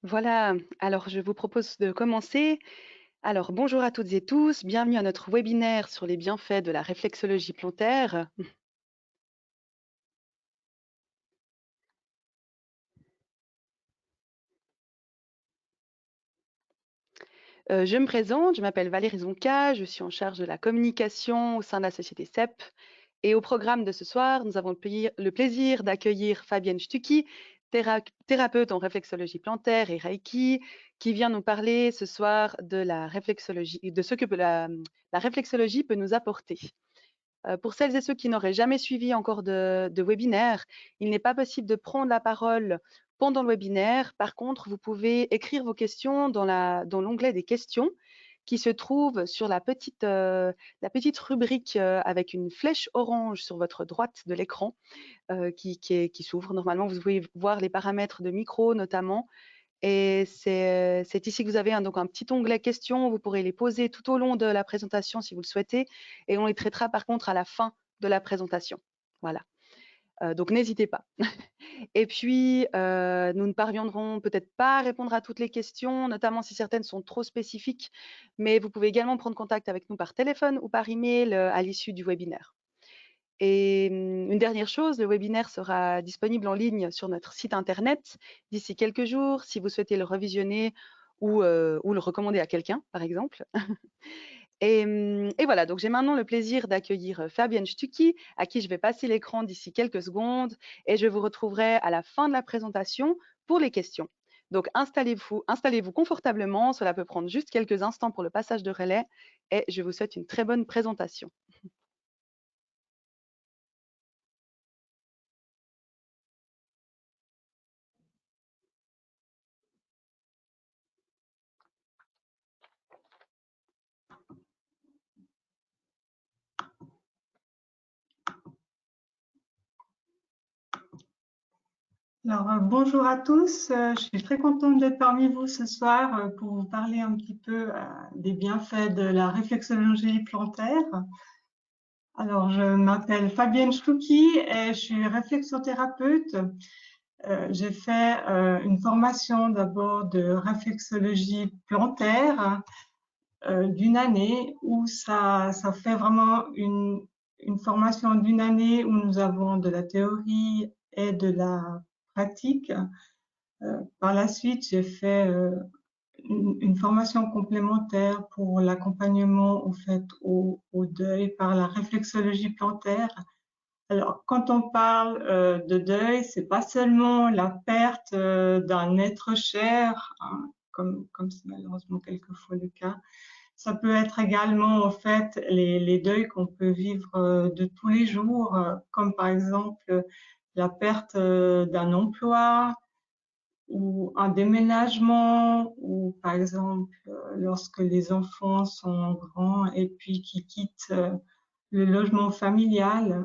Voilà, alors je vous propose de commencer. Alors bonjour à toutes et tous, bienvenue à notre webinaire sur les bienfaits de la réflexologie plantaire. Je me présente, je m'appelle Valérie Zonka, je suis en charge de la communication au sein de la société CEP. Et au programme de ce soir, nous avons le plaisir d'accueillir Fabienne Stucki, thérapeute en réflexologie plantaire et Reiki, qui vient nous parler ce soir de la réflexologie, de ce que la réflexologie peut nous apporter. Pour celles et ceux qui n'auraient jamais suivi encore de webinaire, il n'est pas possible de prendre la parole pendant le webinaire. Par contre, vous pouvez écrire vos questions dans l'onglet des questions qui se trouve sur la petite rubrique avec une flèche orange sur votre droite de l'écran qui s'ouvre. Normalement, vous pouvez voir les paramètres de micro notamment. Et c'est ici que vous avez donc un petit onglet questions. Vous pourrez les poser tout au long de la présentation si vous le souhaitez. Et on les traitera par contre à la fin de la présentation. Voilà. Donc n'hésitez pas. Et puis, nous ne parviendrons peut-être pas à répondre à toutes les questions, notamment si certaines sont trop spécifiques. Mais vous pouvez également prendre contact avec nous par téléphone ou par email à l'issue du webinaire. Et une dernière chose, le webinaire sera disponible en ligne sur notre site internet d'ici quelques jours si vous souhaitez le revisionner ou le recommander à quelqu'un, par exemple. Et voilà, donc j'ai maintenant le plaisir d'accueillir Fabienne Stucki, à qui je vais passer l'écran d'ici quelques secondes, et je vous retrouverai à la fin de la présentation pour les questions. Donc installez-vous confortablement, cela peut prendre juste quelques instants pour le passage de relais, et je vous souhaite une très bonne présentation. Alors, bonjour à tous. Je suis très contente d'être parmi vous ce soir pour vous parler un petit peu des bienfaits de la réflexologie plantaire. Alors, je m'appelle Fabienne Stucki et je suis réflexothérapeute. J'ai fait une formation d'abord de réflexologie plantaire d'une année où ça fait vraiment une formation d'une année où nous avons de la théorie et de la pratique. Par la suite, j'ai fait une formation complémentaire pour l'accompagnement au deuil par la réflexologie plantaire. Alors, quand on parle de deuil, c'est pas seulement la perte d'un être cher, hein, comme c'est malheureusement quelquefois le cas. Ça peut être également en fait les deuils qu'on peut vivre de tous les jours, comme par exemple la perte d'un emploi, ou un déménagement, ou par exemple lorsque les enfants sont grands et puis qui quittent le logement familial.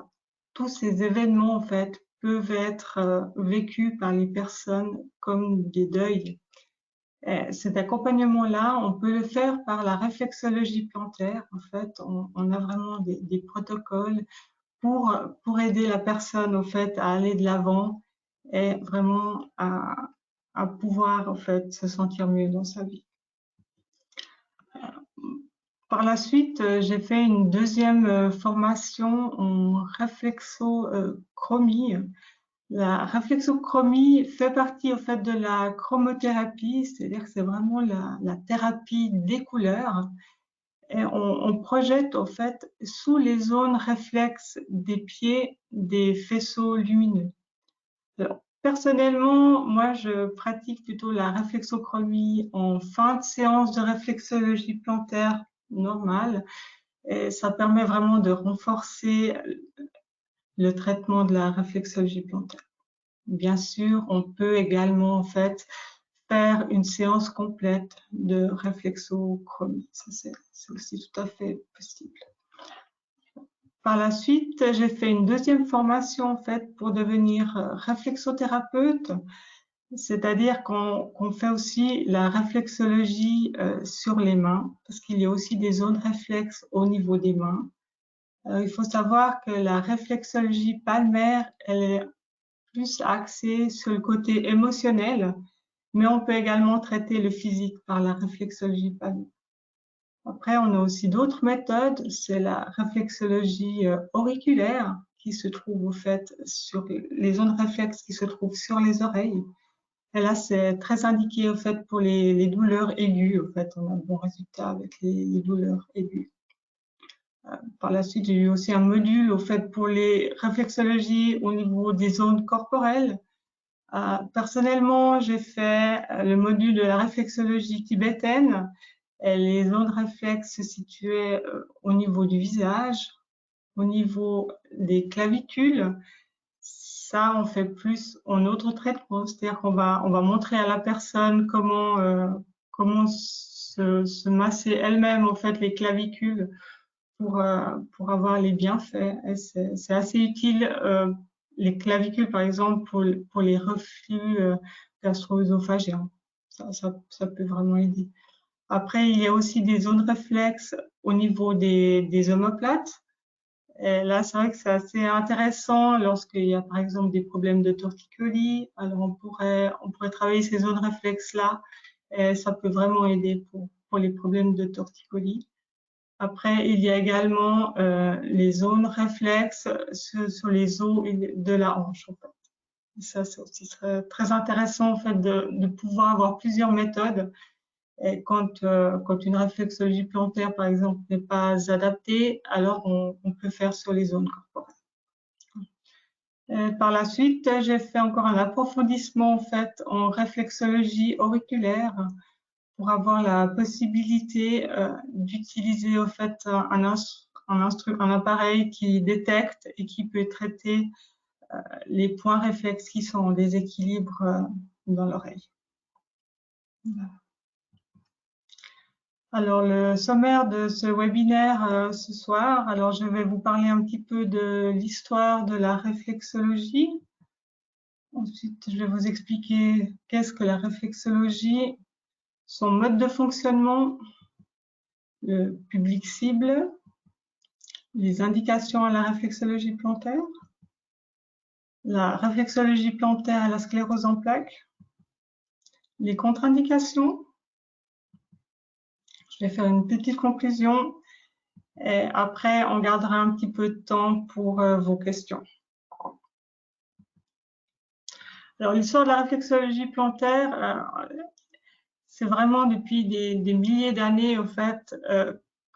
Tous ces événements en fait peuvent être vécus par les personnes comme des deuils. Et cet accompagnement-là, on peut le faire par la réflexologie plantaire. En fait, on a vraiment des protocoles pour aider la personne en fait à aller de l'avant et vraiment à pouvoir en fait se sentir mieux dans sa vie. Par la suite, j'ai fait une deuxième formation en réflexochromie. La réflexochromie fait partie en fait de la chromothérapie, c'est-à-dire que c'est vraiment la thérapie des couleurs. Et on projette en fait sous les zones réflexes des pieds des faisceaux lumineux. Alors, personnellement, moi, je pratique plutôt la réflexochromie en fin de séance de réflexologie plantaire normale. Et ça permet vraiment de renforcer le traitement de la réflexologie plantaire. Bien sûr, on peut également en fait faire une séance complète de réflexochromie. Ça, c'est aussi tout à fait possible. Par la suite, j'ai fait une deuxième formation en fait pour devenir réflexothérapeute, c'est-à-dire qu'on fait aussi la réflexologie sur les mains, parce qu'il y a aussi des zones réflexes au niveau des mains. Il faut savoir que la réflexologie palmaire, elle est plus axée sur le côté émotionnel, mais on peut également traiter le physique par la réflexologie palliative. Après, on a aussi d'autres méthodes, c'est la réflexologie auriculaire qui se trouve au fait sur les zones réflexes qui se trouvent sur les oreilles. Et là, c'est très indiqué au fait pour les douleurs aiguës. Au fait, on a de bons résultats avec les douleurs aiguës. Par la suite, j'ai eu aussi un module au fait pour les réflexologies au niveau des zones corporelles. Personnellement, j'ai fait le module de la réflexologie tibétaine. Et les zones réflexes se situaient au niveau du visage, au niveau des clavicules. Ça, on fait plus en autre traitement, c'est-à-dire on va montrer à la personne comment se masser elle-même en fait les clavicules pour avoir les bienfaits. Et c'est assez utile les clavicules par exemple pour les reflux gastro-œsophagiens. Ça peut vraiment aider. Après, il y a aussi des zones réflexes au niveau des omoplates. Et là, c'est vrai que c'est assez intéressant lorsqu'il y a par exemple des problèmes de torticolis. Alors, on pourrait travailler ces zones réflexes-là et ça peut vraiment aider pour les problèmes de torticolis. Après, il y a également les zones réflexes sur les os de la hanche. En fait. Ça, c'est aussi très intéressant en fait de pouvoir avoir plusieurs méthodes. Et quand une réflexologie plantaire, par exemple, n'est pas adaptée, alors on peut faire sur les zones corporelles. Par la suite, j'ai fait encore un approfondissement en fait en réflexologie auriculaire pour avoir la possibilité d'utiliser en fait un appareil qui détecte et qui peut traiter les points réflexes qui sont en déséquilibre dans l'oreille. Voilà. Alors, le sommaire de ce webinaire ce soir, alors je vais vous parler un petit peu de l'histoire de la réflexologie. Ensuite, je vais vous expliquer qu'est-ce que la réflexologie, son mode de fonctionnement, le public cible, les indications à la réflexologie plantaire, la réflexologie plantaire et la sclérose en plaques, les contre-indications. Je vais faire une petite conclusion et après, on gardera un petit peu de temps pour vos questions. Alors, l'histoire de la réflexologie plantaire, c'est vraiment depuis des milliers d'années, au fait,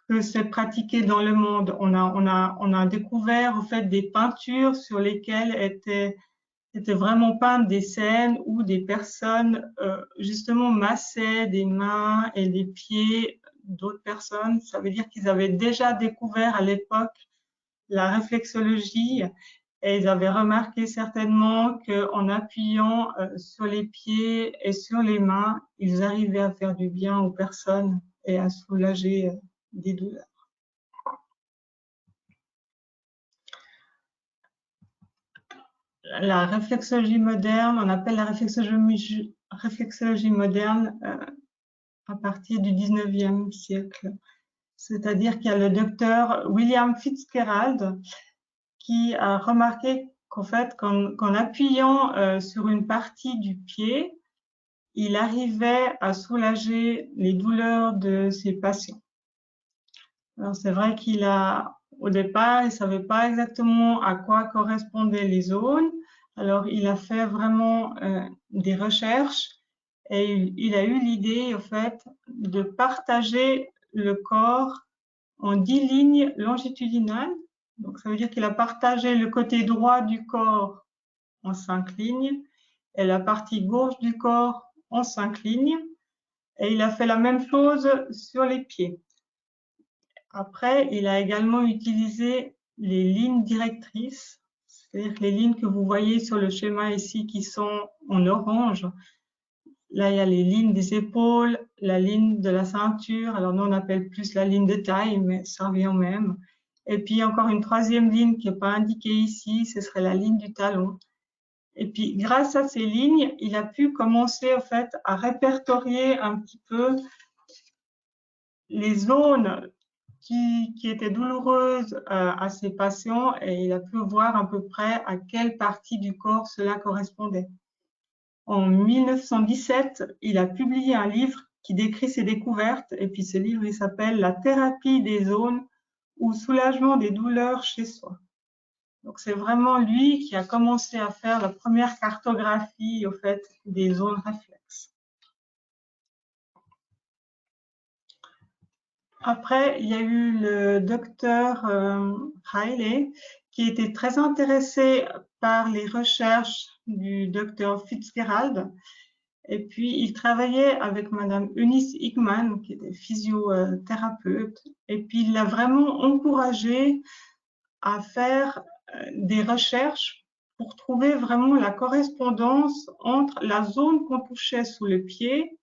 que c'est pratiqué dans le monde. On a découvert, au fait, des peintures sur lesquelles étaient vraiment peintes des scènes où des personnes, justement, massaient des mains et des pieds d'autres personnes. Ça veut dire qu'ils avaient déjà découvert à l'époque la réflexologie. Et ils avaient remarqué certainement qu'en appuyant sur les pieds et sur les mains, ils arrivaient à faire du bien aux personnes et à soulager des douleurs. La réflexologie moderne, on appelle la réflexologie moderne à partir du 19e siècle. C'est-à-dire qu'il y a le docteur William Fitzgerald qui a remarqué qu'en fait, qu'en appuyant sur une partie du pied, il arrivait à soulager les douleurs de ses patients. Alors c'est vrai au départ, il ne savait pas exactement à quoi correspondaient les zones. Alors il a fait vraiment des recherches et il a eu l'idée, en fait, de partager le corps en 10 lignes longitudinales. Donc, ça veut dire qu'il a partagé le côté droit du corps en 5 lignes et la partie gauche du corps en 5 lignes. Et il a fait la même chose sur les pieds. Après, il a également utilisé les lignes directrices, c'est-à-dire les lignes que vous voyez sur le schéma ici qui sont en orange. Là, il y a les lignes des épaules, la ligne de la ceinture. Alors, nous, on appelle plus la ligne de taille, mais ça revient au même. Et puis, encore une troisième ligne qui n'est pas indiquée ici, ce serait la ligne du talon. Et puis, grâce à ces lignes, il a pu commencer, en fait, à répertorier un petit peu les zones qui étaient douloureuses à ses patients et il a pu voir à peu près à quelle partie du corps cela correspondait. En 1917, il a publié un livre qui décrit ses découvertes, et puis ce livre, il s'appelle « La thérapie des zones ou soulagement des douleurs chez soi ». Donc c'est vraiment lui qui a commencé à faire la première cartographie au fait des zones réflexes. Après, il y a eu le docteur Riley qui était très intéressé par les recherches du docteur Fitzgerald. Et puis, il travaillait avec Madame Eunice Hickman, qui était physiothérapeute. Et puis, il l'a vraiment encouragé à faire des recherches pour trouver vraiment la correspondance entre la zone qu'on touchait sous le pied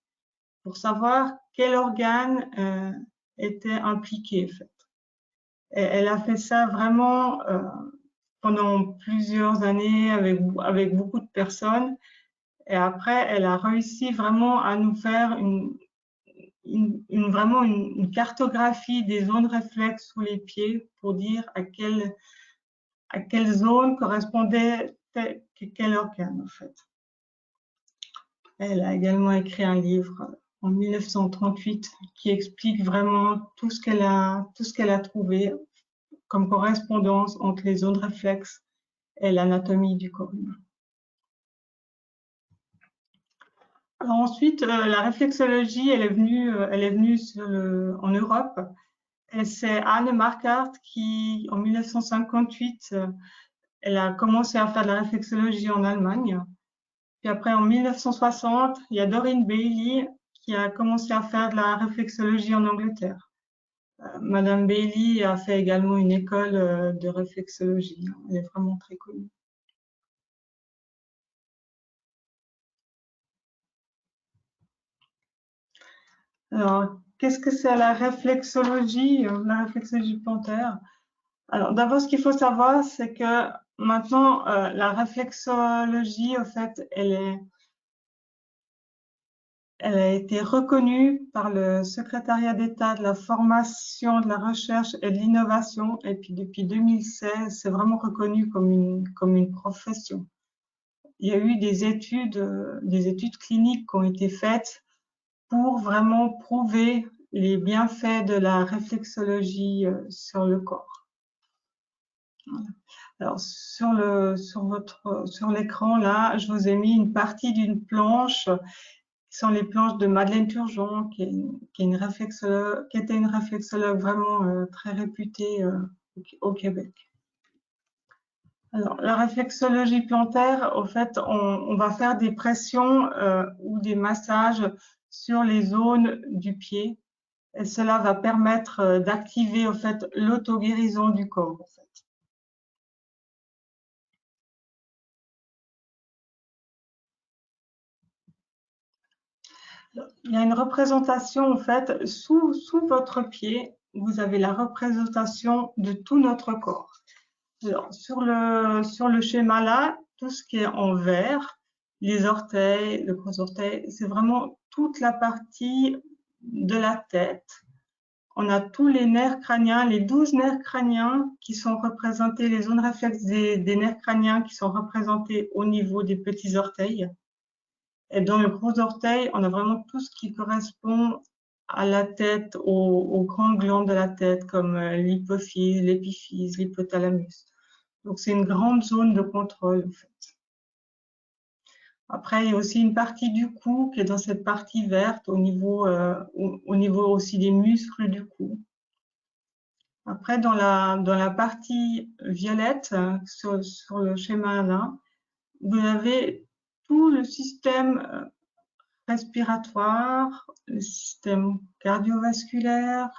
pour savoir quel organe était impliqué. En fait. Et elle a fait ça vraiment pendant plusieurs années avec beaucoup de personnes. Et après, elle a réussi vraiment à nous faire vraiment une cartographie des zones réflexes sous les pieds pour dire à quelle zone correspondait quel organe, en fait. Elle a également écrit un livre en 1938 qui explique vraiment tout ce qu'elle a trouvé comme correspondance entre les zones réflexes et l'anatomie du corps humain. Alors ensuite, la réflexologie, elle est venue en Europe. Et c'est Anne Marquardt qui, en 1958, elle a commencé à faire de la réflexologie en Allemagne. Puis après, en 1960, il y a Doreen Bailey qui a commencé à faire de la réflexologie en Angleterre. Madame Bailey a fait également une école de réflexologie. Elle est vraiment très connue. Alors, qu'est-ce que c'est la réflexologie plantaire? Alors, d'abord, ce qu'il faut savoir, c'est que maintenant, la réflexologie, en fait, elle a été reconnue par le secrétariat d'État de la formation, de la recherche et de l'innovation. Et puis, depuis 2016, c'est vraiment reconnu comme une profession. Il y a eu des études cliniques qui ont été faites pour vraiment prouver les bienfaits de la réflexologie sur le corps. Voilà. Alors sur l'écran là, je vous ai mis une partie d'une planche qui sont les planches de Madeleine Turgeon, qui était une réflexologue vraiment très réputée au Québec. Alors, la réflexologie plantaire, au fait, on va faire des pressions ou des massages sur les zones du pied. Et cela va permettre d'activer, au fait, l'auto-guérison du corps. En fait. Il y a une représentation, en fait, sous votre pied, vous avez la représentation de tout notre corps. Alors, sur le schéma là, tout ce qui est en vert, les orteils, le gros orteil, c'est vraiment toute la partie de la tête. On a tous les nerfs crâniens, les 12 nerfs crâniens qui sont représentés, les zones réflexes des nerfs crâniens qui sont représentés au niveau des petits orteils. Et dans le gros orteil, on a vraiment tout ce qui correspond à la tête, aux grandes glandes de la tête, comme l'hypophyse, l'épiphyse, l'hypothalamus. Donc, c'est une grande zone de contrôle, en fait. Après, il y a aussi une partie du cou qui est dans cette partie verte au niveau aussi des muscles du cou. Après, dans la partie violette, sur le schéma là, vous avez tout le système respiratoire, le système cardiovasculaire.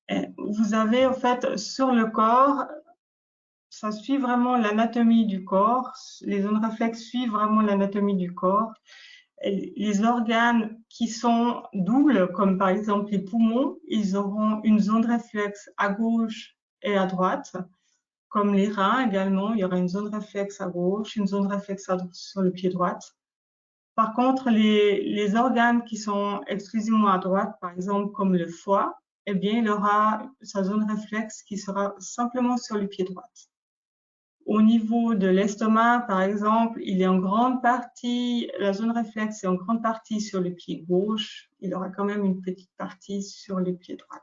Et vous avez, en fait, sur le corps, ça suit vraiment l'anatomie du corps. Les zones réflexes suivent vraiment l'anatomie du corps. Et les organes qui sont doubles, comme par exemple les poumons, ils auront une zone réflexe à gauche et à droite. Comme les reins également, il y aura une zone réflexe à gauche, une zone réflexe sur le pied droit. Par contre, les organes qui sont exclusivement à droite, par exemple comme le foie, eh bien, il aura sa zone réflexe qui sera simplement sur le pied droit. Au niveau de l'estomac, par exemple, il est en grande partie, la zone réflexe est en grande partie sur le pied gauche. Il aura quand même une petite partie sur le pied droit.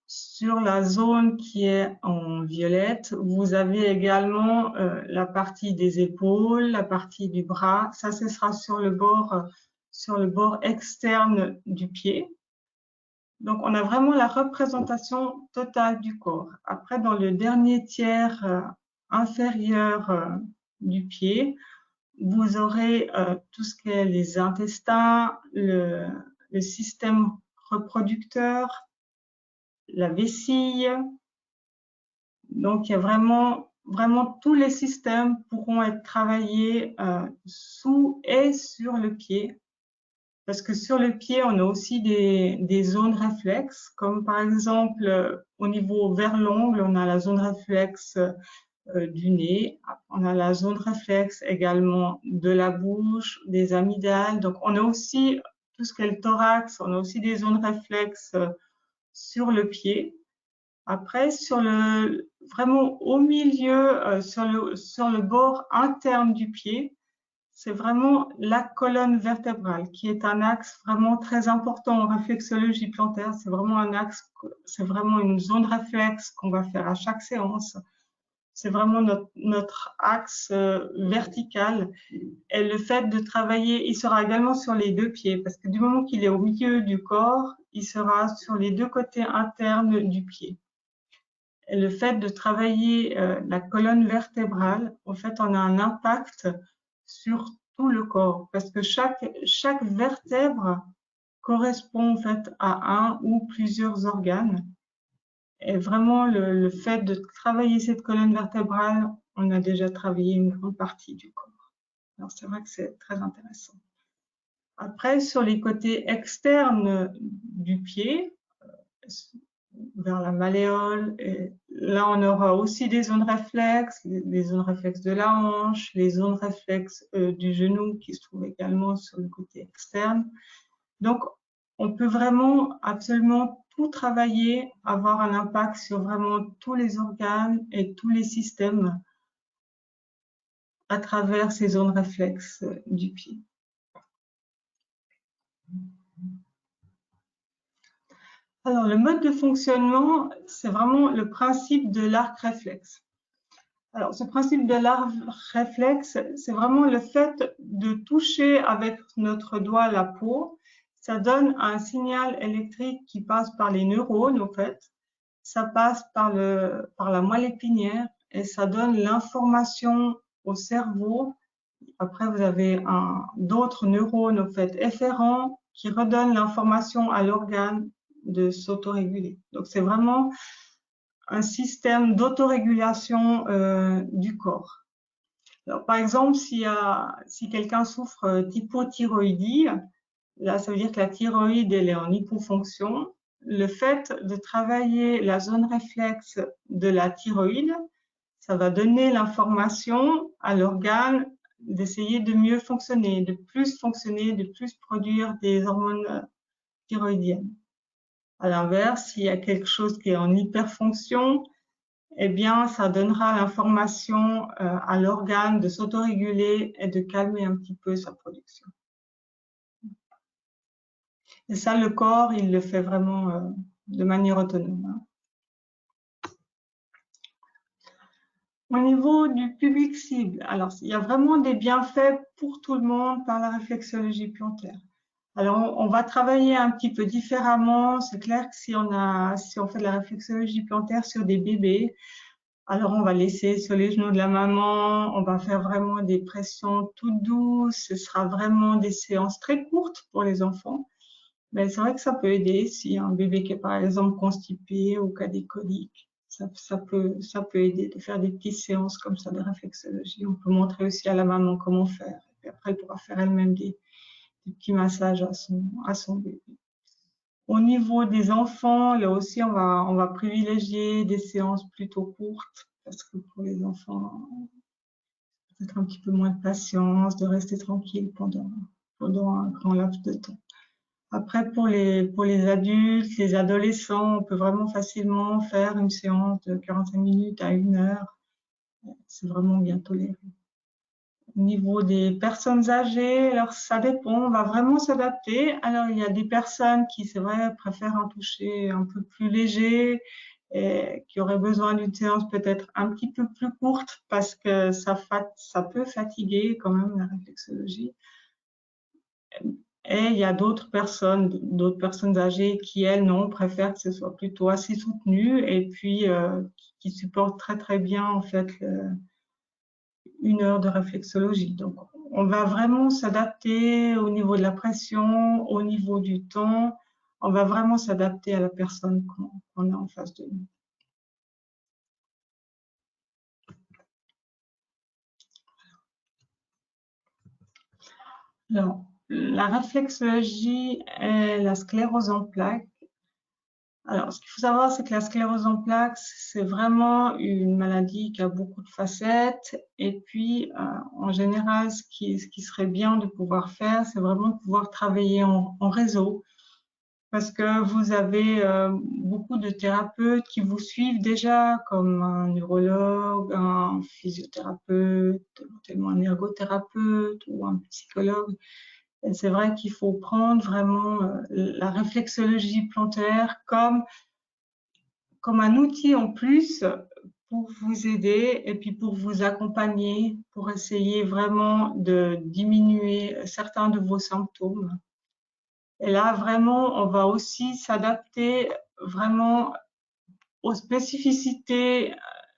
Sur la zone qui est en violette, vous avez également la partie des épaules, la partie du bras. Ça, ce sera sur le bord externe du pied. Donc, on a vraiment la représentation totale du corps. Après, dans le dernier tiers inférieur du pied, vous aurez tout ce qui est les intestins, le système reproducteur, la vessie. Donc, il y a vraiment tous les systèmes pourront être travaillés sous et sur le pied. Parce que sur le pied, on a aussi des zones réflexes, comme par exemple au niveau vers l'ongle, on a la zone réflexe du nez, on a la zone réflexe également de la bouche, des amygdales. Donc, on a aussi tout ce qui est le thorax, on a aussi des zones réflexes sur le pied. Après, vraiment au milieu, sur le bord interne du pied, c'est vraiment la colonne vertébrale qui est un axe vraiment très important en réflexologie plantaire. C'est vraiment un axe, c'est vraiment une zone réflexe qu'on va faire à chaque séance. C'est vraiment notre axe vertical. Et le fait de travailler, il sera également sur les deux pieds, parce que du moment qu'il est au milieu du corps, il sera sur les deux côtés internes du pied. Et le fait de travailler la colonne vertébrale, en fait, on a un impact sur tout le corps, parce que chaque vertèbre correspond en fait à un ou plusieurs organes. Et vraiment, le fait de travailler cette colonne vertébrale, on a déjà travaillé une grande partie du corps. Alors, c'est vrai que c'est très intéressant. Après, sur les côtés externes du pied, vers la malléole, et là, on aura aussi des zones réflexes, les zones réflexes de la hanche, les zones réflexes du genou qui se trouvent également sur le côté externe. Donc, on peut vraiment absolument tout travailler, avoir un impact sur vraiment tous les organes et tous les systèmes à travers ces zones réflexes du pied. Alors, le mode de fonctionnement, c'est vraiment le principe de l'arc réflexe. Alors, ce principe de l'arc réflexe, c'est vraiment le fait de toucher avec notre doigt la peau. Ça donne un signal électrique qui passe par les neurones, en fait. Ça passe par la moelle épinière et ça donne l'information au cerveau. Après, vous avez d'autres neurones, en fait, efférents qui redonnent l'information à l'organe de s'autoréguler. Donc, c'est vraiment un système d'autorégulation du corps. Alors, par exemple, si quelqu'un souffre d'hypothyroïdie, là, ça veut dire que la thyroïde, elle est en hypofonction. Le fait de travailler la zone réflexe de la thyroïde, ça va donner l'information à l'organe d'essayer de mieux fonctionner, de plus produire des hormones thyroïdiennes. À l'inverse, s'il y a quelque chose qui est en hyperfonction, eh bien, ça donnera l'information à l'organe de s'autoréguler et de calmer un petit peu sa production. Et ça, le corps, il le fait vraiment de manière autonome. Au niveau du public cible, alors il y a vraiment des bienfaits pour tout le monde par la réflexologie plantaire. Alors, on va travailler un petit peu différemment. C'est clair que si on fait de la réflexologie plantaire sur des bébés, alors on va laisser sur les genoux de la maman, on va faire vraiment des pressions toutes douces. Ce sera vraiment des séances très courtes pour les enfants. Mais c'est vrai que ça peut aider si un bébé qui est par exemple constipé ou qui a des coliques. Ça peut aider de faire des petites séances comme ça de réflexologie. On peut montrer aussi à la maman comment faire. Et puis après, elle pourra faire elle-même des petits massages à son bébé. Au niveau des enfants, là aussi, on va privilégier des séances plutôt courtes parce que pour les enfants, peut-être un petit peu moins de patience, de rester tranquille pendant un grand laps de temps. Après, pour les adultes, les adolescents, on peut vraiment facilement faire une séance de 45 minutes à 1 heure. C'est vraiment bien toléré. Au niveau des personnes âgées, alors ça dépend, on va vraiment s'adapter. Alors il y a des personnes qui, c'est vrai, préfèrent un toucher un peu plus léger et qui auraient besoin d'une séance peut-être un petit peu plus courte parce que ça peut fatiguer quand même la réflexologie. Et il y a d'autres personnes âgées qui, elles, non, préfèrent que ce soit plutôt assez soutenu et puis qui supportent très très bien en fait une heure de réflexologie. Donc, on va vraiment s'adapter au niveau de la pression, au niveau du temps. On va vraiment s'adapter à la personne qu'on a en face de nous. Alors, la réflexologie et la sclérose en plaques. Alors, ce qu'il faut savoir, c'est que la sclérose en plaques, c'est vraiment une maladie qui a beaucoup de facettes. Et puis, en général, ce qui serait bien de pouvoir faire, c'est vraiment de pouvoir travailler en réseau. Parce que vous avez beaucoup de thérapeutes qui vous suivent déjà, comme un neurologue, un physiothérapeute, éventuellement un ergothérapeute ou un psychologue. Et c'est vrai qu'il faut prendre vraiment la réflexologie plantaire comme un outil en plus pour vous aider et puis pour vous accompagner, pour essayer vraiment de diminuer certains de vos symptômes. Et là, vraiment, on va aussi s'adapter vraiment aux spécificités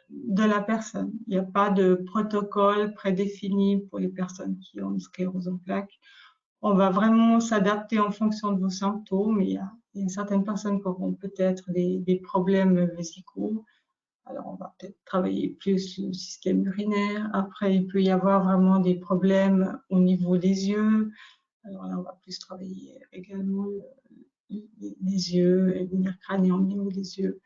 de la personne. Il n'y a pas de protocole prédéfini pour les personnes qui ont une sclérose en plaques. On va vraiment s'adapter en fonction de vos symptômes. Il y a certaines personnes qui auront peut-être des problèmes vésicaux. Alors, on va peut-être travailler plus le système urinaire. Après, il peut y avoir vraiment des problèmes au niveau des yeux. Alors là, on va plus travailler également les yeux et le nerf crânien au niveau des yeux.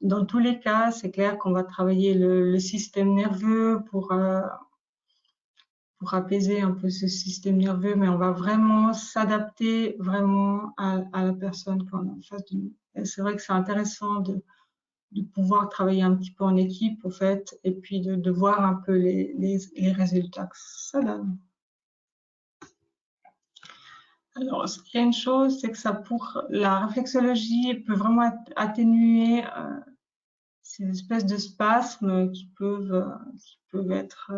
Dans tous les cas, c'est clair qu'on va travailler le système nerveux pour apaiser un peu ce système nerveux, mais on va vraiment s'adapter vraiment à la personne qu'on a en face de nous. C'est vrai que c'est intéressant de pouvoir travailler un petit peu en équipe, au fait, et puis de voir un peu les résultats que ça donne. Alors, ce qu'il y a une chose, c'est que pour la réflexologie peut vraiment atténuer ces espèces de spasmes qui peuvent être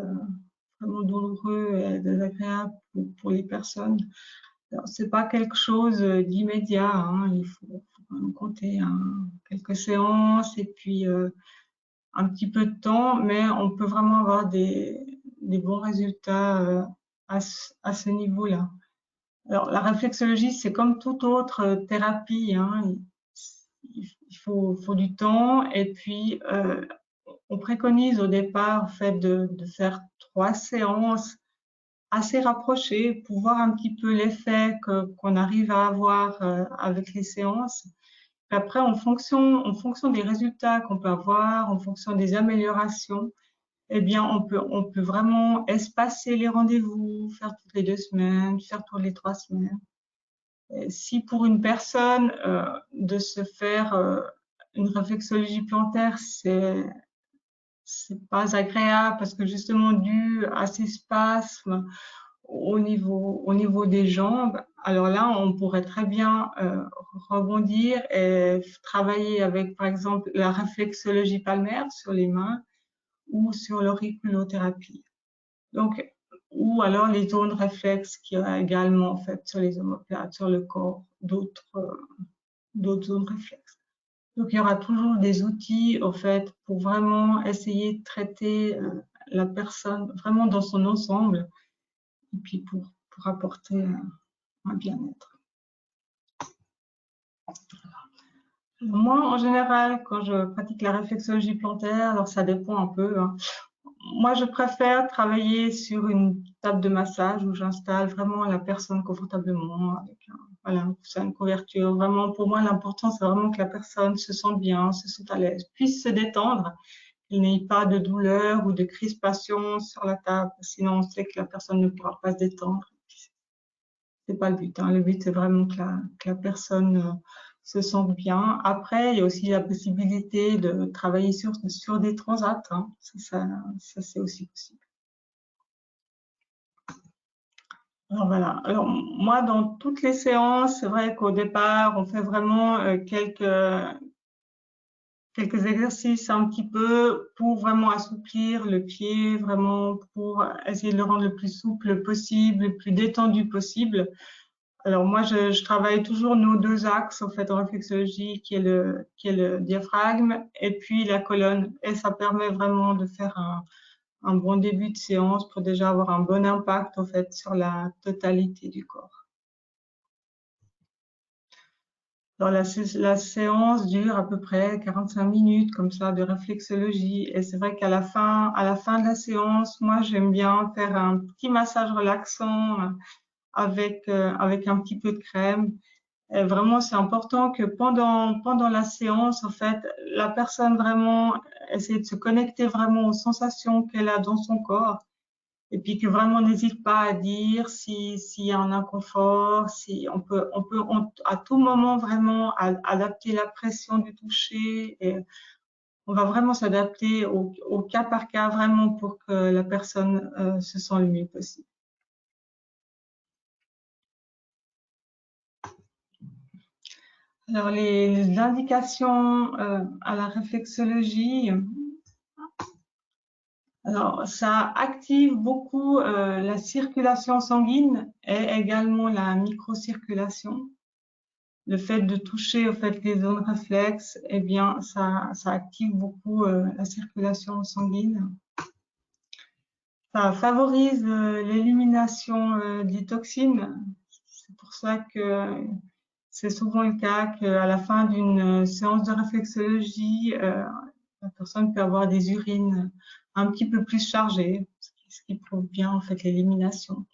vraiment douloureux et désagréables pour les personnes. Alors, c'est pas quelque chose d'immédiat, hein. Il faut quand même compter quelques séances et puis un petit peu de temps, mais on peut vraiment avoir des bons résultats à ce niveau-là. Alors, la réflexologie, c'est comme toute autre thérapie, hein. Il faut du temps et puis on préconise au départ en fait, de faire 3 séances assez rapprochées pour voir un petit peu l'effet qu'on arrive à avoir avec les séances. Et après, en fonction des résultats qu'on peut avoir, en fonction des améliorations, eh bien, on peut vraiment espacer les rendez-vous, faire toutes les 2 semaines, faire toutes les 3 semaines. Et si pour une personne, de se faire une réflexologie plantaire, c'est pas agréable parce que justement dû à ces spasmes au niveau des jambes, alors là, on pourrait très bien rebondir et travailler avec, par exemple, la réflexologie palmaire sur les mains ou sur l'auriculothérapie. Donc, ou alors les zones réflexes qui y a également en fait sur les omoplates, sur le corps, d'autres zones réflexes. Donc, il y aura toujours des outils, au fait, pour vraiment essayer de traiter la personne vraiment dans son ensemble et puis pour apporter un bien-être. Moi, en général, quand je pratique la réflexologie plantaire, alors ça dépend un peu, hein. Moi, je préfère travailler sur une table de massage où j'installe vraiment la personne confortablement avec voilà, un coussin de couverture. Vraiment, pour moi, l'important, c'est vraiment que la personne se sente bien, se sente à l'aise, puisse se détendre, qu'il n'ait pas de douleur ou de crispation sur la table. Sinon, on sait que la personne ne pourra pas se détendre. C'est pas le but, hein. Le but, c'est vraiment que la personne se sentent bien. Après, il y a aussi la possibilité de travailler sur des transats, hein. Ça c'est aussi possible. Alors voilà. Alors moi, dans toutes les séances, c'est vrai qu'au départ, on fait vraiment quelques exercices un petit peu pour vraiment assouplir le pied, vraiment pour essayer de le rendre le plus souple possible, le plus détendu possible. Alors moi, je travaille toujours nos deux axes en fait en réflexologie, qui est le diaphragme et puis la colonne, et ça permet vraiment de faire un bon début de séance pour déjà avoir un bon impact en fait sur la totalité du corps. Alors la séance dure à peu près 45 minutes comme ça de réflexologie, et c'est vrai qu'à la fin de la séance, moi j'aime bien faire un petit massage relaxant avec un petit peu de crème. Et vraiment, c'est important que pendant la séance, en fait, la personne vraiment essaie de se connecter vraiment aux sensations qu'elle a dans son corps, et puis que vraiment n'hésite pas à dire s'il y a un inconfort, si on peut à tout moment vraiment adapter la pression du toucher, et on va vraiment s'adapter au cas par cas vraiment pour que la personne se sente le mieux possible. Alors, les indications à la réflexologie, alors ça active beaucoup la circulation sanguine et également la microcirculation. Le fait de toucher au fait les zones réflexes, eh bien ça active beaucoup la circulation sanguine. Ça favorise l'élimination des toxines. C'est pour ça que c'est souvent le cas qu'à la fin d'une séance de réflexologie, la personne peut avoir des urines un petit peu plus chargées, ce qui prouve bien en fait l'élimination.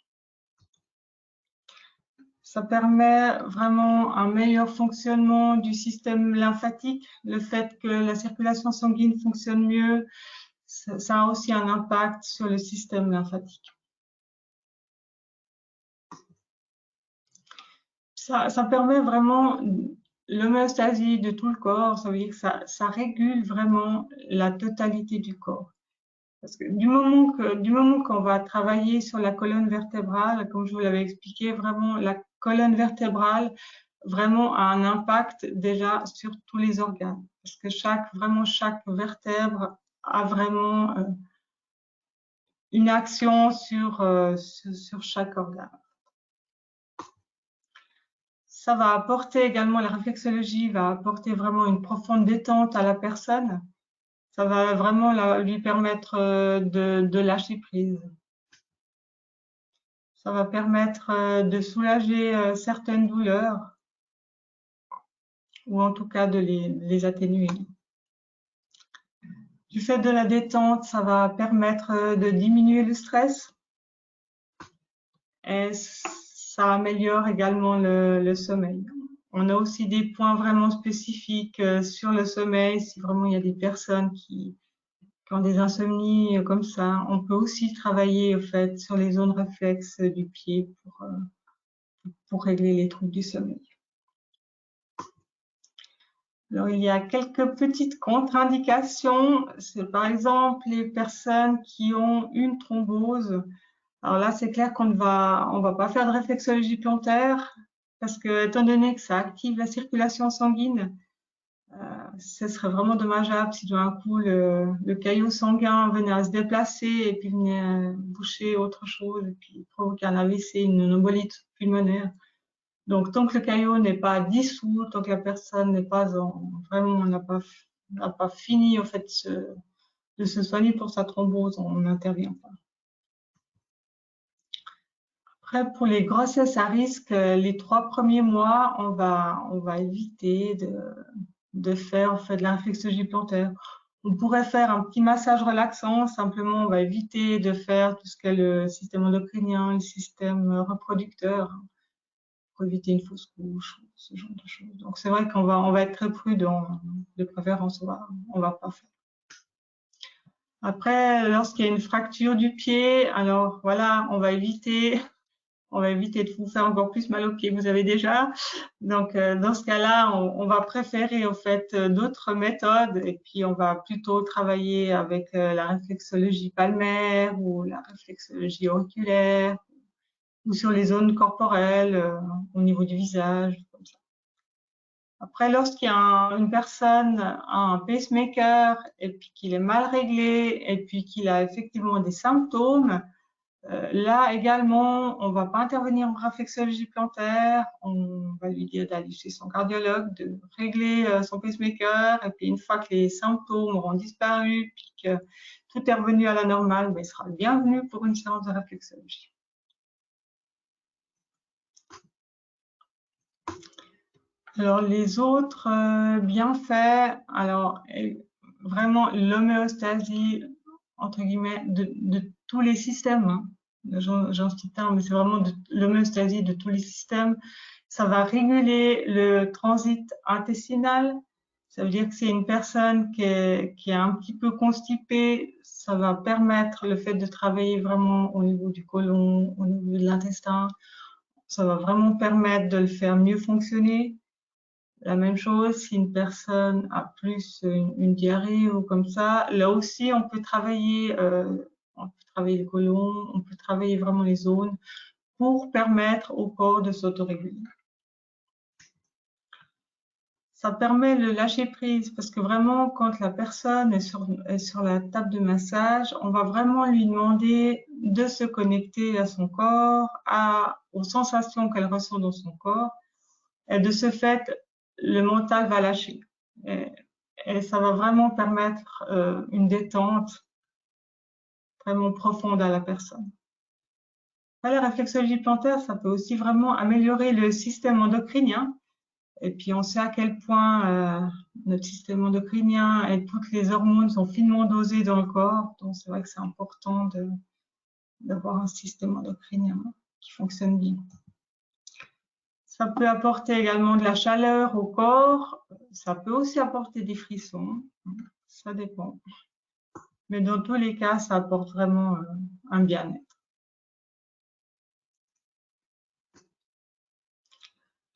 Ça permet vraiment un meilleur fonctionnement du système lymphatique. Le fait que la circulation sanguine fonctionne mieux, ça a aussi un impact sur le système lymphatique. Ça permet vraiment l'homéostasie de tout le corps. Ça veut dire que ça régule vraiment la totalité du corps. Parce que du moment qu'on va travailler sur la colonne vertébrale, comme je vous l'avais expliqué, vraiment la colonne vertébrale vraiment a un impact déjà sur tous les organes. Parce que chaque vertèbre a vraiment une action sur chaque organe. Ça va apporter également, la réflexologie va apporter vraiment une profonde détente à la personne. Ça va vraiment lui permettre de lâcher prise. Ça va permettre de soulager certaines douleurs, ou en tout cas de les atténuer. Du fait de la détente, ça va permettre de diminuer le stress, et ça améliore également le sommeil. On a aussi des points vraiment spécifiques sur le sommeil. Si vraiment il y a des personnes qui ont des insomnies comme ça, on peut aussi travailler au fait sur les zones réflexes du pied pour régler les troubles du sommeil. Alors, il y a quelques petites contre-indications. C'est par exemple les personnes qui ont une thrombose. Alors là, c'est clair qu'on on va pas faire de réflexologie plantaire, parce que, étant donné que ça active la circulation sanguine, ce serait vraiment dommageable si d'un coup le caillot sanguin venait à se déplacer et puis venait boucher autre chose et puis provoquer un AVC, une embolie pulmonaire. Donc, tant que le caillot n'est pas dissous, tant que la personne n'est pas vraiment n'a pas fini en fait de se soigner pour sa thrombose, on n'intervient pas. Après, pour les grossesses à risque, les 3 premiers mois, on va éviter de faire en fait de la réflexologie plantaire. On pourrait faire un petit massage relaxant, simplement on va éviter de faire tout ce qu'est le système endocrinien, le système reproducteur, pour éviter une fausse couche, ce genre de choses. Donc c'est vrai qu'on va être très prudent, de préférence on va pas faire. Après, lorsqu'il y a une fracture du pied, alors voilà, on va éviter on va éviter de vous faire encore plus mal au pied que vous avez déjà. Donc, dans ce cas-là, on va préférer au fait d'autres méthodes et puis on va plutôt travailler avec la réflexologie palmaire ou la réflexologie auriculaire ou sur les zones corporelles au niveau du visage, comme ça. Après, lorsqu'il y a une personne a un pacemaker et puis qu'il est mal réglé et puis qu'il a effectivement des symptômes, là également, on va pas intervenir en réflexologie plantaire, on va lui dire d'aller chez son cardiologue, de régler son pacemaker, et puis une fois que les symptômes auront disparu, puis que tout est revenu à la normale, ben, il sera le bienvenu pour une séance de réflexologie. Alors les autres bienfaits, alors vraiment l'homéostasie entre guillemets de tous les systèmes. Hein. J'en cite un, mais c'est vraiment l'homéostasie de tous les systèmes. Ça va réguler le transit intestinal. Ça veut dire que c'est une personne qui est un petit peu constipée. Ça va permettre le fait de travailler vraiment au niveau du côlon, au niveau de l'intestin. Ça va vraiment permettre de le faire mieux fonctionner. La même chose, si une personne a plus une diarrhée ou comme ça, là aussi, on peut travailler le côlon, on peut travailler vraiment les zones pour permettre au corps de s'autoréguler. Ça permet le lâcher prise parce que vraiment, quand la personne est sur la table de massage, on va vraiment lui demander de se connecter à son corps, aux sensations qu'elle ressent dans son corps. Et de ce fait, le mental va lâcher. Et ça va vraiment permettre une détente vraiment profonde à la personne. La réflexologie plantaire, ça peut aussi vraiment améliorer le système endocrinien. Et puis, on sait à quel point notre système endocrinien et toutes les hormones sont finement dosées dans le corps. Donc, c'est vrai que c'est important d'avoir un système endocrinien qui fonctionne bien. Ça peut apporter également de la chaleur au corps. Ça peut aussi apporter des frissons. Ça dépend. Mais dans tous les cas, ça apporte vraiment un bien-être.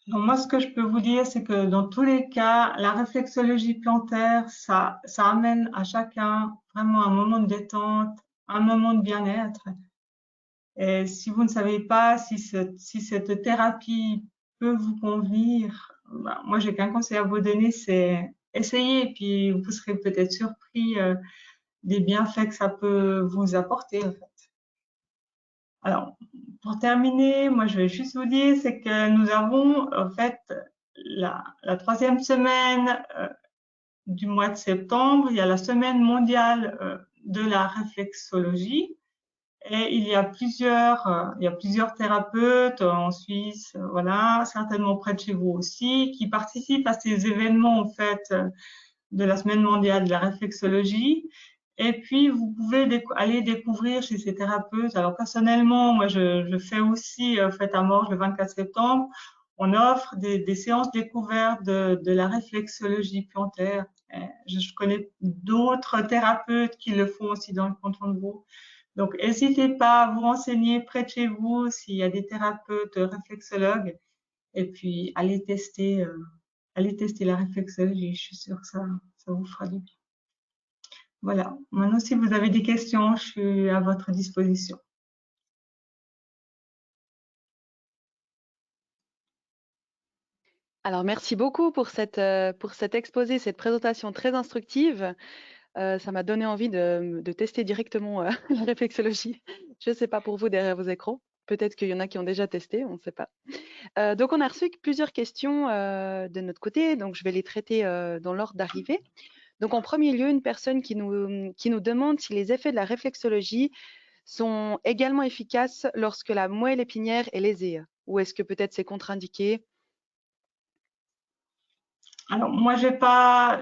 Donc moi, ce que je peux vous dire, c'est que dans tous les cas, la réflexologie plantaire, ça amène à chacun vraiment un moment de détente, un moment de bien-être. Et si vous ne savez pas si cette thérapie peut vous convenir, ben, moi, j'ai qu'un conseil à vous donner, c'est essayer, et puis vous serez peut-être surpris des bienfaits que ça peut vous apporter, en fait. Alors, pour terminer, moi, je vais juste vous dire, c'est que nous avons, en fait, la troisième semaine du mois de septembre, il y a la semaine mondiale de la réflexologie. Et il y a plusieurs thérapeutes en Suisse, voilà, certainement près de chez vous aussi, qui participent à ces événements, en fait, de la semaine mondiale de la réflexologie. Et puis, vous pouvez aller découvrir chez ces thérapeutes. Alors, personnellement, moi, je fais aussi Fête à Morges le 24 septembre. On offre des séances découvertes de la réflexologie plantaire. Je connais d'autres thérapeutes qui le font aussi dans le canton de Vaud. Donc, n'hésitez pas à vous renseigner près de chez vous s'il y a des thérapeutes réflexologues. Et puis, allez tester la réflexologie. Je suis sûre que ça vous fera du bien. Voilà. Maintenant, si vous avez des questions, je suis à votre disposition. Alors, merci beaucoup pour cet exposé, cette présentation très instructive. Ça m'a donné envie de tester directement la réflexologie. Je ne sais pas pour vous derrière vos écrans. Peut-être qu'il y en a qui ont déjà testé, on ne sait pas. Donc, on a reçu plusieurs questions de notre côté. Donc, je vais les traiter dans l'ordre d'arrivée. Donc, en premier lieu, une personne qui nous demande si les effets de la réflexologie sont également efficaces lorsque la moelle épinière est lésée, ou est-ce que peut-être c'est contre-indiqué? Alors moi j'ai pas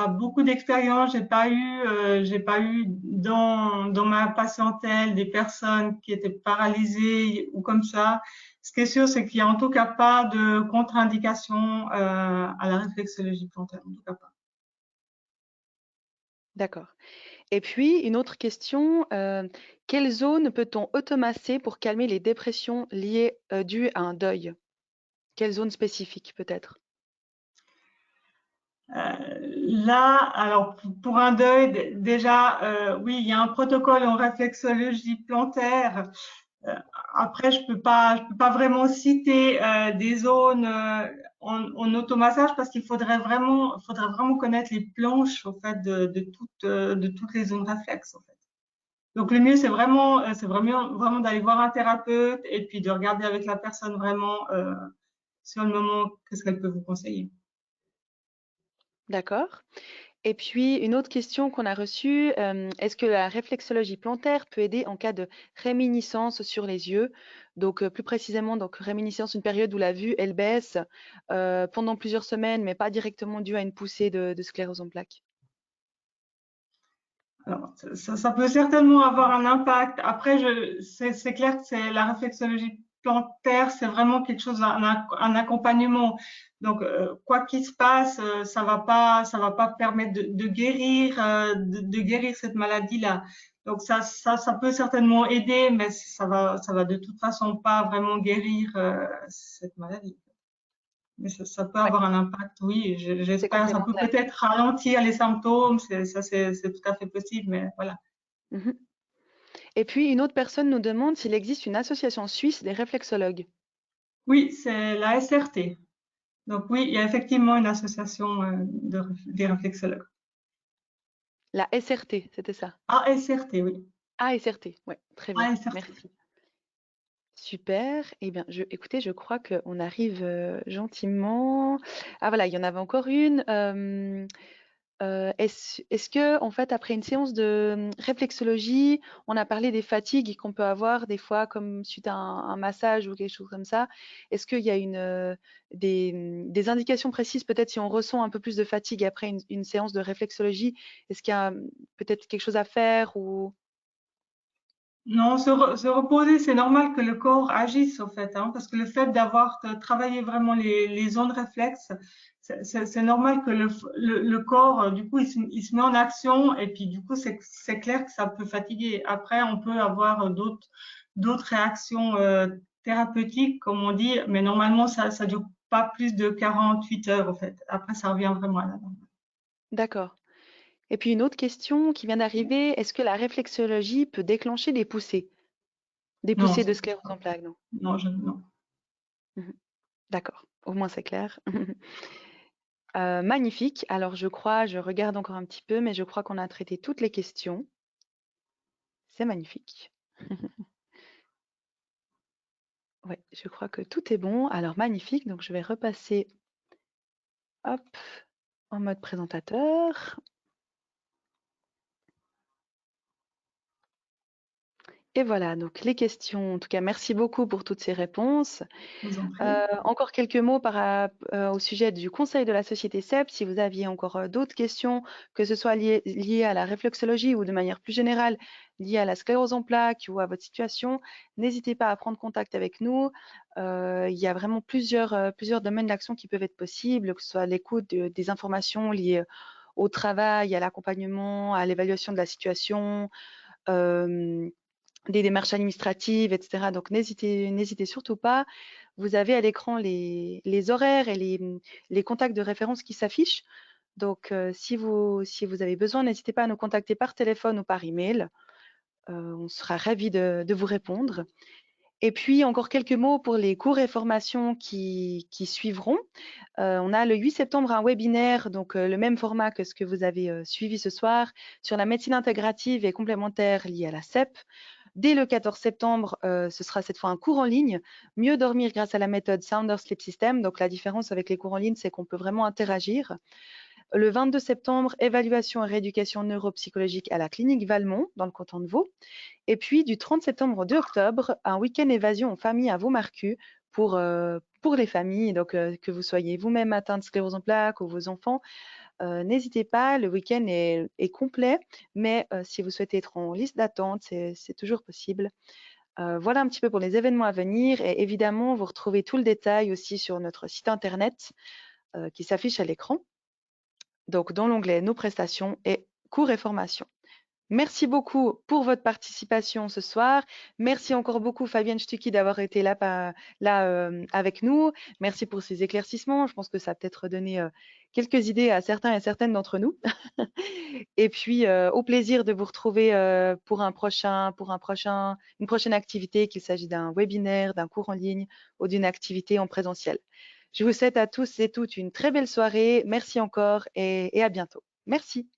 beaucoup d'expérience, j'ai pas eu dans ma patientèle des personnes qui étaient paralysées ou comme ça. Ce qui est sûr, c'est qu'il y a en tout cas pas de contre-indication à la réflexologie plantaire, en tout cas pas. D'accord. Et puis une autre question, quelle zone peut-on automasser pour calmer les dépressions liées, dues à un deuil? Quelle zone spécifique peut-être? Là, alors pour un deuil, déjà, oui, il y a un protocole en réflexologie plantaire. Euh, Après, je peux pas vraiment citer des zones en automassage parce faudrait vraiment connaître les planches au fait de toutes les zones réflexes. En fait. Donc le mieux, c'est vraiment d'aller voir un thérapeute et puis de regarder avec la personne vraiment sur le moment qu'est-ce qu'elle peut vous conseiller. D'accord. Et puis une autre question qu'on a reçue, est-ce que la réflexologie plantaire peut aider en cas de réminiscence sur les yeux? Donc, plus précisément, donc réminiscence, une période où la vue, elle baisse, pendant plusieurs semaines, mais pas directement due à une poussée de sclérose en plaques. Alors, ça peut certainement avoir un impact. Après, c'est clair que c'est la réflexologie plantaire, c'est vraiment quelque chose, un accompagnement. Donc, quoi qu'il se passe, ça va pas permettre de guérir, de guérir cette maladie-là. Donc, ça peut certainement aider, mais ça va de toute façon pas vraiment guérir cette maladie. Mais ça peut Ouais, avoir un impact, oui, c'est j'espère. Ça peut complémentaire. peut-être ralentir les symptômes, c'est tout à fait possible, mais voilà. Mmh. Et puis une autre personne nous demande s'il existe une association suisse des réflexologues. Oui, c'est la SRT. Donc oui, il y a effectivement une association des réflexologues. La SRT, c'était ça? ASRT, oui. Ah, SRT, ouais, très bien, ASRT. merci. Super. Eh bien, écoutez, je crois qu'on arrive gentiment. Ah voilà, il y en avait encore une. Est-ce que, en fait, après une séance de réflexologie, on a parlé des fatigues qu'on peut avoir des fois, comme suite à un massage ou quelque chose comme ça. Est-ce qu'il y a des indications précises, peut-être si on ressent un peu plus de fatigue après une séance de réflexologie, est-ce qu'il y a peut-être quelque chose à faire ou... Non, se reposer, c'est normal que le corps agisse, au fait, hein, parce que le fait d'avoir travaillé vraiment les zones réflexes, c'est normal que le corps, du coup, il se met en action et puis, du coup, c'est clair que ça peut fatiguer. Après, on peut avoir d'autres réactions thérapeutiques, comme on dit, mais normalement, ça dure pas plus de 48 heures, au fait. Après, ça revient vraiment à la normale. D'accord. Et puis une autre question qui vient d'arriver, est-ce que la réflexologie peut déclencher des poussées? Des Non, poussées de sclérose en plaques, non? non. Mmh. D'accord, au moins c'est clair. Magnifique. Alors je crois, je regarde encore un petit peu, mais je crois qu'on a traité toutes les questions. C'est magnifique. Ouais, je crois que tout est bon. Alors magnifique, donc je vais repasser, hop, en mode présentateur. Et voilà, donc les questions, en tout cas merci beaucoup pour toutes ces réponses. Je vous en prie. Encore quelques mots au sujet du conseil de la société CEP. Si vous aviez encore d'autres questions, que ce soit liées à la réflexologie ou de manière plus générale liées à la sclérose en plaques ou à votre situation, n'hésitez pas à prendre contact avec nous. Il y a vraiment plusieurs domaines d'action qui peuvent être possibles, que ce soit l'écoute des informations liées au travail, à l'accompagnement, à l'évaluation de la situation, euh, des démarches administratives, etc. Donc n'hésitez surtout pas. Vous avez à l'écran les horaires et les contacts de référence qui s'affichent. Donc si vous avez besoin, n'hésitez pas à nous contacter par téléphone ou par email. On sera ravis de vous répondre. Et puis encore quelques mots pour les cours et formations qui suivront. On a le 8 septembre un webinaire, donc le même format que ce que vous avez suivi ce soir, sur la médecine intégrative et complémentaire liée à la CEP. Dès le 14 septembre, ce sera cette fois un cours en ligne, mieux dormir grâce à la méthode Sounder Sleep System. Donc la différence avec les cours en ligne, c'est qu'on peut vraiment interagir. Le 22 septembre, évaluation et rééducation neuropsychologique à la clinique Valmont, dans le canton de Vaud. Et puis du 30 septembre au 2 octobre, un week-end évasion en famille à Vaumarcus pour les familles, donc que vous soyez vous-même atteint de sclérose en plaques ou vos enfants. N'hésitez pas, le week-end est complet, mais si vous souhaitez être en liste d'attente, c'est toujours possible. Voilà un petit peu pour les événements à venir et évidemment, vous retrouvez tout le détail aussi sur notre site internet qui s'affiche à l'écran, donc dans l'onglet Nos prestations et cours et formations. Merci beaucoup pour votre participation ce soir. Merci encore beaucoup Fabienne Stucki d'avoir été avec nous. Merci pour ces éclaircissements. Je pense que ça a peut-être donné quelques idées à certains et certaines d'entre nous. Et puis au plaisir de vous retrouver une prochaine activité, qu'il s'agit d'un webinaire, d'un cours en ligne ou d'une activité en présentiel. Je vous souhaite à tous et toutes une très belle soirée. Merci encore et à bientôt. Merci.